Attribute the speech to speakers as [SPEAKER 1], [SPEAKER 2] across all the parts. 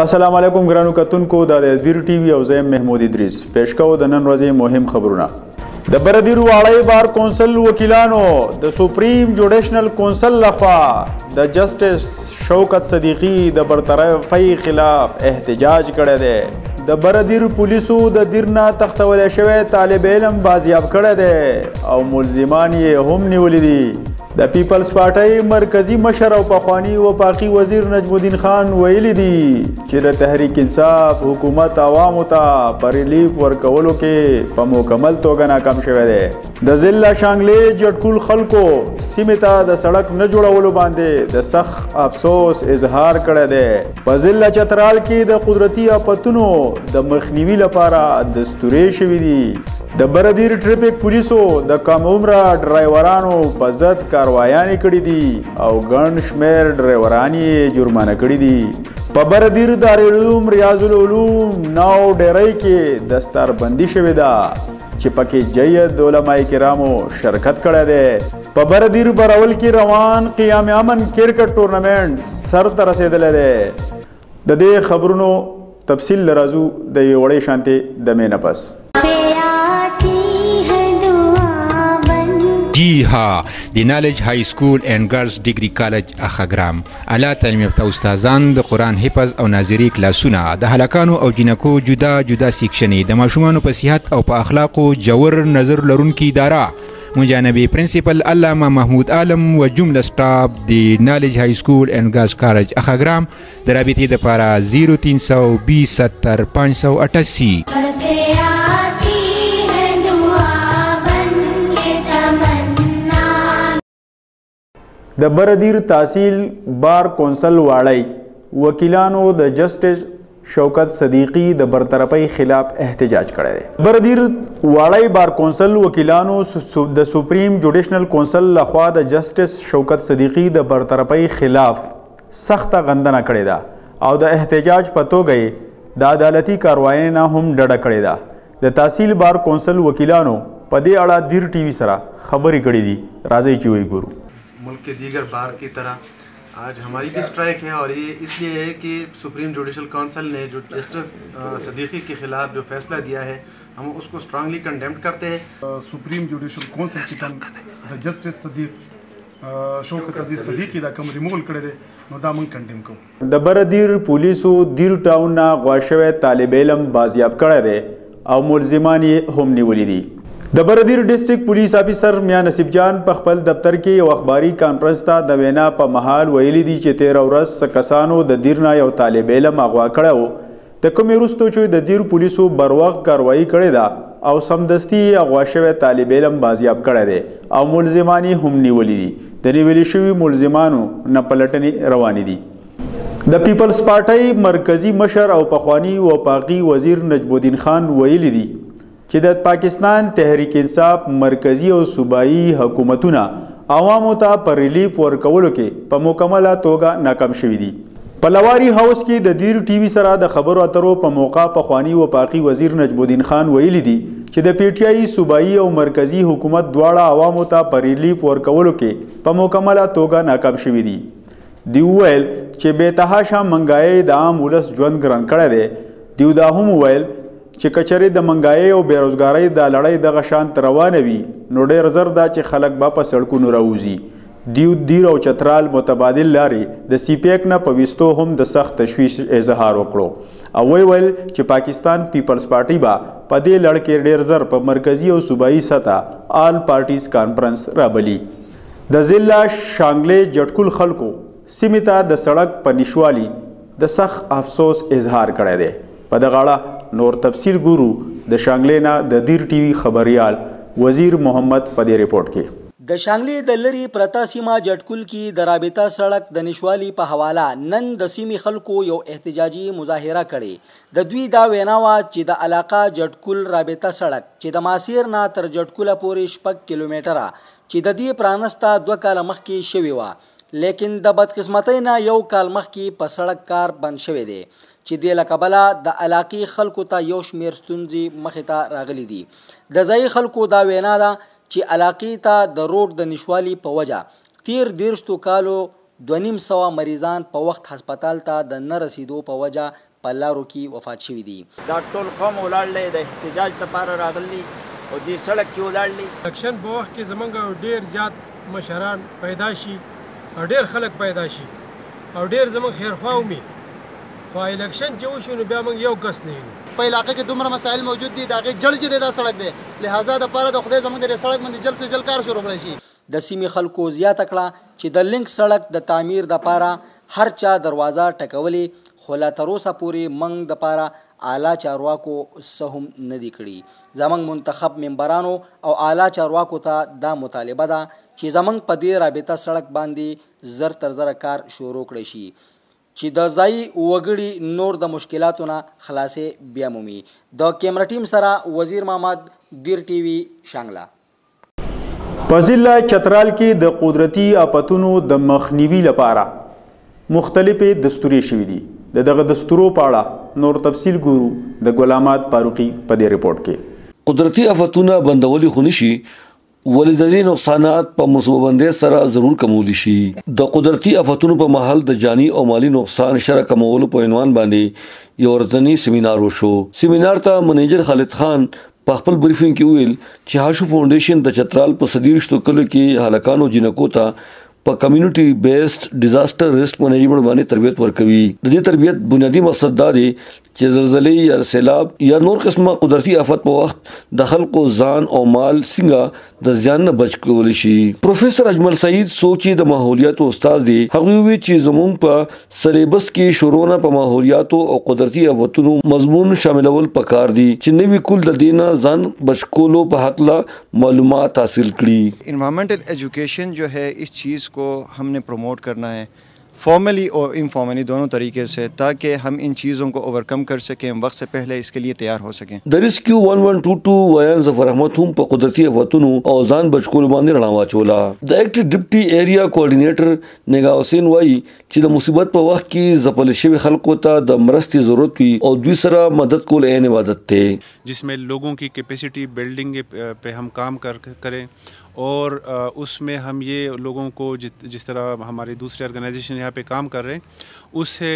[SPEAKER 1] السلام علیکم ګرانو کتونکو د دیر ټي وي او زم محمود ادریس پیش کوو د نن ورځې مهم خبرونه. د بردیر واړی بار کونسل وکیلانو د سپریم جوډیشنل کونسل لخوا د جسټس شوکت صدیقی د برطرفۍ خلاف احتجاج کړی دی. د بردیر پولیسو د دیرنا تختولی شوی طالب علم بازیاب کړی دی او ملزمان یې هم نیولی دي. د پیپلز پارټۍ مرکزی مشر او پخوانی وفاقي وزیر نجم الدین خان ویلي دي چې د تحریک انصاف حکومت عوامو ته په ریلیف ورکولو کې په مکمل توګه ناکام شوی دی. د ضلع شانګلې جټکول خلکو سیمې ته د سړک نه جوړولو باندې د سخت افسوس اظهار کړی دی. په ضلع چترال کې د قدرتي آفتونو د مخنیوي لپاره دستورې شوي دي. د بردیر ټریفیک پولیسو د کم عمره ډرایورانو په ضد کاروایانې کړي دي او ګڼ شمېر ډرایوران یې جرمانه کړي دي. په بردیر دارالعلوم ریاض العلوم نو ډیرۍ کې دستاربندي شوې ده چې پکې جید علماء کرامو شرکت کړی دی. په بردیر براول کې روان قیام امن کرکټ ټورنمنټ سر ته رسېدلی دی. د دې خبرونو تفصیل لرازو د یوې وړې شانتې دمې نه پس.
[SPEAKER 2] جی ها د نالج های سکول اینڈ گرلز ډیګري کالج اخاګرام اعلی تعلیم یافته استادان د قرآن حفظ او ناظري کلاسونه د هلکانو او جنکو جدا جدا سیکشنې د ماشومانو په صحت او په اخلاقو جوور نظر لرونکي اداره مجانبي پرنسپل علامه محمود عالم و جمله سټاف د نالج های سکول اینڈ گرلز کالج اخاګرام د رابطې دپاره 0320 70 588
[SPEAKER 1] د بردیر تحصیل بار کونسل واړی وکیلانو د جسټس شوکت صدیقی د برطرفۍ خلاف احتجاج کړی دی. بردیر واړی بار کونسل وکیلانو د سپریم جوډیشنل کونسل لخوا د جسټس شوکت صدیقی د برطرفۍ خلاف سخته غندنه کړې ده او د احتجاج په توګه یې د عدالتي کاروایۍ نه هم ډډه کړې ده. د تحصیل بار کونسل وکیلانو په دې اړه دیر ټي وي سره خبرې کړې دي. راځئ چې وی ګورو.
[SPEAKER 3] मुल्क के दीगर बार की तरह आज हमारी भी स्ट्राइक है और ये इसलिए है कि सुप्रीम जुडिशल काउंसिल ने जो जस्टिस सदीकी के ख़िलाफ़ जो फैसला दिया है हम उसको स्ट्रांगली कंडेम करते हैं.
[SPEAKER 4] सुप्रीम जुडिशल काउंसिल की जस्टिस सदीक शौकत अजीज सदीकी दा कम रिमूवल कړی دی نو دا موږ کنډیم کوو.
[SPEAKER 1] د بردیر پولیسو دیر ټاون نه غوا شوی طالب علم بازیاب کړی دی او ملزمان یې هم نیولي دي. د بردیر ډسټریکټ پولیس افیسر میاں نصیب جان په خپل دفتر کې یو اخباري کانفرنس ته د وینا په مهال ویلي دي چې 13 ورځ کسانو د دیر نه یو طالب علم اغوا کړی و. د کومې وروسته چې د دیر پولیسو بروغ کاروایي کړې ده او سمدستي اغوا شوی طالب علم بازیاب کړی دی او ملزمان یې هم نیولي دي. د نیولي شوي ملزمانو نه پلټنې روانې دي. د پیپلز پارټۍ مرکزی مشر او پخوانی وفاقي وزیر نجم الدین خان ویلي دي چې د پاکستان تحریک انصاف مرکزی او صوبایي حکومتونه عوامو ته په ریلیف ورکولو کې په مکمله توګه ناکام شوي دي. په لواري هاوس کې د دیر ټي وي سره د خبرو اترو په موقع پخوانی وفاقي وزیر نجم الدین خان ویلي دي چې د پی ټي آی صوبایي او مرکزی حکومت دواړه عوامو ته په ریلیف ورکولو کې په مکمله توګه ناکام شوي دي. دی وویل چې بې تحاشه منګایي د عام ولس ژوند ګران کړی دی. دیو دا هم وویل چې کچرې د منګایي او بیروزګارۍ د لړۍ دغه شانت روانه وي نو ډېر زر ده چې خلک به په سړکونو راوځي. دیو دیر او چترال متبادل لارې د سی پیک نه په ویستو هم د سخت تشویش اظهار وکړو او ویل چې پاکستان پیپلز پارټي به په دې لړ کې ډېر زر په مرکزي او صوبایي سطح آل پارټیز کانفرنس رابلي. د ضلع شانګلې جټکول خلکو سیمې ته د سړک په نشوالي د سخت افسوس اظهار کړی دی. په دغه اړه نور تفصیل ګورو د شانګلې نه د دیر ټي وي خبريال وزیر محمد په دې ریپورت کې.
[SPEAKER 5] د شانګلې د لري پرتا سیمه جټکول کې د رابطه سړک د نشوالي په حواله نن د سیمې خلکو یو احتجاجي مظاهره کړې. د دوی دا وینا وه چې د علاقه جټکول رابطه سړک چې د ماسیر نه تر جټکوله پورې 6 کیلومتره چې د دې پرانسته 2 کاله مخکې شوې وه لیکن د بدقسمتۍ نه 1 کال مخکې په سړک کار بند شوی دی چې دې له کبله د علاقې خلکو ته یو شمېر ستونزې مخې ته راغلي دي. د ځایي خلکو دا وینا ده چې علاقې ته د روډ د نشوالي په وجه تیر 13 کالو 2,500 مریضان په وخت هسپتال ته د نه رسیدو په وجه په لارو کې وفات شوي دي.
[SPEAKER 6] دا ټول قوم ولاړ دی د احتجاج لپاره راغلي او دې سړک کې ولاړ دي.
[SPEAKER 7] اکشن په وخت کې زمونږ ډېر زیات مشران پیدا شي او ډېر خلک پیدا شي او ډېر زمونږ خیرخوا ومي، خو الیکشن چې وشو نو بیا موږ یو کس نه یو.
[SPEAKER 8] په علاقه کې دومره مسایل موجود دي، د هغې جړ چې دی دا سړک دی، لہذا دپاره د خدای زموږ د دې سړک باندې جلد سے جلد کار شروع کړی شي.
[SPEAKER 5] د سیمې خلکو زیاته کړه چې د لینک سړک د تعمیر دپاره هر چا دروازه ټکولې، خو لا تر اوسه پورې موږ دپاره اعلی چارواکو څه هم نه دي کړي. زموږ منتخب ممبرانو او اعلی چارواکو ته دا مطالبه ده چې زموږ په دې رابطه سړک باندې زر تر زره کار شروع کړی شي چې د ځایي وګړي نور د مشکلاتو نه خلاصې بیا مومي. د کیمرا ټیم سره وزیر محمد، دیر ټي وي، شانګله.
[SPEAKER 1] په ضلع چترال کې د قدرتي آفتونو د مخنیوي لپاره مختلفې دستورې شوي دي. د دغه دستورو په اړه نور تفصیل ګورو د غلامات فاروقي په دې ریپورت کې.
[SPEAKER 9] قدرتي آفتونه بندولي خو نشي، ولې د دې نقصانات په منصوبه بندۍ سره ضرور کمولی شي. د قدرتي آفتونو په محل د جانی او مالی نقصان شرح کمولو په عنوان باندې یو ورځنی سیمینار وشو. سیمینار ته منیجر خالد خان په خپل بریفینګ کې ویل چې هاشو فاونډیشن د چترال په 30 کلو کې هلکانو جنکو ته په کمیونټي بیسډ ډیزاستر ریسک مینجمنټ باندې تربیت ورکوي. د دې تربیت بنیادی مقصد دا دی چې زلزلې یا سیلاب یا نور قسمه قدرتي آفت په وخت د خلکو ځان او مال څنګه د زیان نه بچ کولی شي. پروفیسر اجمل سعید سوچي د ماحولیاتو استاد دی. هغه وی چې زموږ په سلیبس کې شورونه په ماحولیاتو او قدرتي آفتونو مضمون شاملول پکار دي چې نوی کول د دینه ځان بچ کولو په حق لا معلومات حاصل کړي.
[SPEAKER 10] انوائرمنٹل ایجوکیشن جو ہے اس چیز کو ہم نے پروموٹ کرنا ہے فارملی اور انفارملی دونوں طریقے سے، تاکہ ہم ان چیزوں کو اوورکم کر سکیں، وقت سے پہلے اس کے لیے تیار ہو سکیں.
[SPEAKER 9] د ریسکیو 1122 ویان ظفر احمد هم په قدرتي آفتونو او ځان بچ کولو باندې رڼا واچوله. د ایکټ ډیپټي ایریا کوارډینیټر نگاه حسین وایي چې د مصیبت په وخت کې ځپل شوي خلکو ته د مرستې ضرورت وي او دوی سره مدد کول عین عبادت دی،
[SPEAKER 11] جس میں لوگوں کی کیپیسٹی بلڈنگ پہ ہم کام کریں اور اس میں ہم یہ لوگوں کو جس طرح ہماری دوسرے آرگنائزیشن یہاں پہ کام کر رہے ہیں اس سے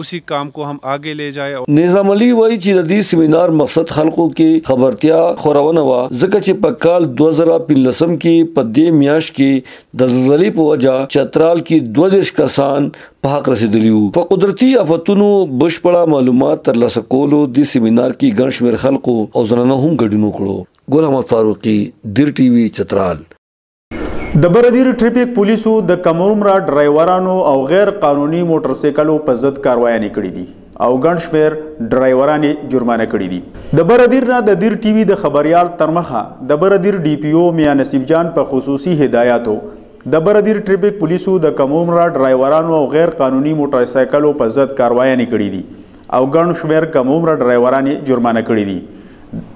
[SPEAKER 11] اسی کام کو ہم آگے لے جائے.
[SPEAKER 9] نظام علي وایي چې د دې سیمینار مقصد خلکو کې خبرتیا خورونه وا، ځکه چې په کال 2015 کې په دې میاشت کې د زلزلې په وجه چترال کې 22 کسان په حق رسیدلی وو. په قدرتي آفتونو بشپړه معلومات ترلاسه کولو د سیمینار کې ګڼ شمېر خلکو او زنانو هم ګډون وکړو. غلامات فاروقي، دیر ټي وي، چترال.
[SPEAKER 1] د بردیر ټریفیک پولیسو د کم عمره ډرایورانو او غیر قانوني موټر سایکلو په ضد کاروایانې کړې دي او ګڼ شمېر ډرایوران یې جرمانه کړي دي. د بردیر نه د دیر ټي وي د خبریال تر مخه د بردیر ډي پي او میاں نصیب جان په خصوصي هدایاتو د بردیر ټریفیک پولیسو د کم عمره ډرایورانو او غیر قانوني موټر سایکلو په ضد کاروایانې کړي دي او ګڼ شمېر کم عمره ډرایوران یې جرمانه کړي دي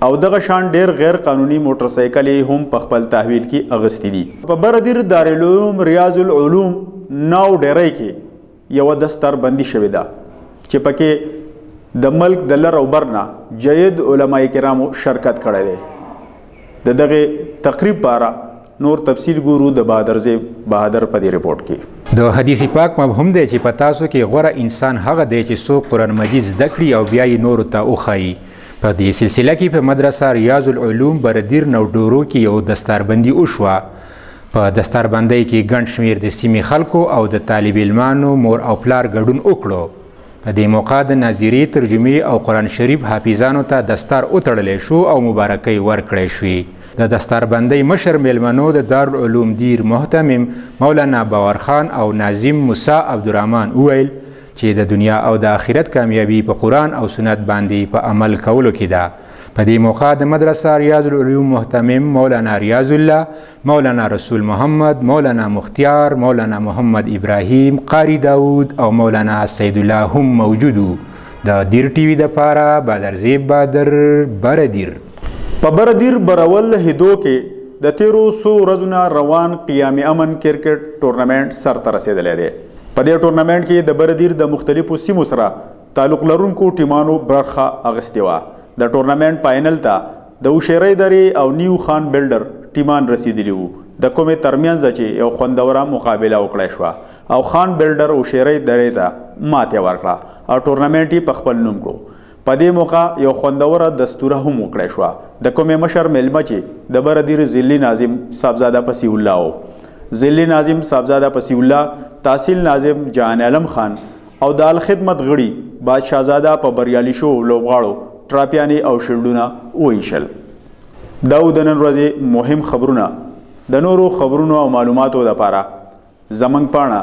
[SPEAKER 1] او دغه شان ډیر غیر قانوني موټر سایکل هم په خپل تحویل کې اغستی دي. په بردیر دارالعلوم ریاض العلوم ناو ډیرۍ کې یو دستار بندي شوې ده چې پکې د ملک د لر او بر نه جید علماء کرامو شرکت کړی دی. د دغه تقریب په اړه نور تفصیل ګورو د بهادر زیب بهادر په دې ریپورت کې.
[SPEAKER 2] د حدیث پاک مفهوم دی چې په تاسو کې غوره انسان هغه دی چې څوک قرآن مجید زده کړي او بیا یې نورو ته وښایي. په دې سلسله کې په مدرسه ریاض العلوم بردیر نوډورو کې یو دستاربندي وشوه. په دستاربندۍ کې ګڼ شمېر د سیمې خلکو او د طالب علمانو مور او پلار ګډون وکړو. په دې موقع د ناظرې ترجمې او قرآن شریف حافظانو ته دستار وتړلی شو او مبارکۍ ورکړی شوې. د دستاربندۍ مشر میلمنو د دارالعلوم دیر محتمم مولانا باور خان او ناظم موسی عبدالرحمن وویل چې د دنیا او د آخرت کامیابی په قرآن او سنت باندې په عمل کولو کې ده. په دې موقع د مدرسه ریاض العلوم محتمم مولانا ریاض الله، مولانا رسول محمد، مولانا مختیار، مولانا محمد ابراهیم، قاری داود او مولانا سید الله هم موجودو. د دیر ټي وي دپاره بهادر زیب بهادر، بردیر.
[SPEAKER 1] په بردیر برول هدو کې د تیرو څو ورځو نه روان قیام امن کرکټ ټورنمنټ سرته رسېدلی دی. په دې ټورنمنټ کې د بردیر د مختلفو سیمو سره تعلق لرونکو ټیمانو برخه اخیستې وه. د ټورنمنټ فاینل ته د اوشیری درې او نیو خان بلډر ټیمان رسیدلی وو د کومې ترمنځ چې یو خوندوره مقابله وکړای شوه او خان بلډر او شیري درې ته ماتې ورکړه او ټورنمنټ یې په خپل نوم کړو. په دې موقع یو خوندوره دستوره هم وکړای شوه. د کومې مشر میلمه چې د بردیر ضلعي ناظم صاحبزاده پسیح الله و. ضلعي ناظم صاحبزاده پسیح الله، تحصیل ناظم جهان علم خان او د الخدمت غړي بادشاهزاده په بریالي شو لوبغاړو ټراپیانې او شیلډونه وویشل. دا د نن ورځې مهم خبرونه. د نورو خبرونو او معلوماتو لپاره زمنګ پاڼه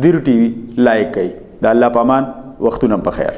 [SPEAKER 1] دیر ټي وي لایک کړئ. د الله پامان، وختونه په خیر.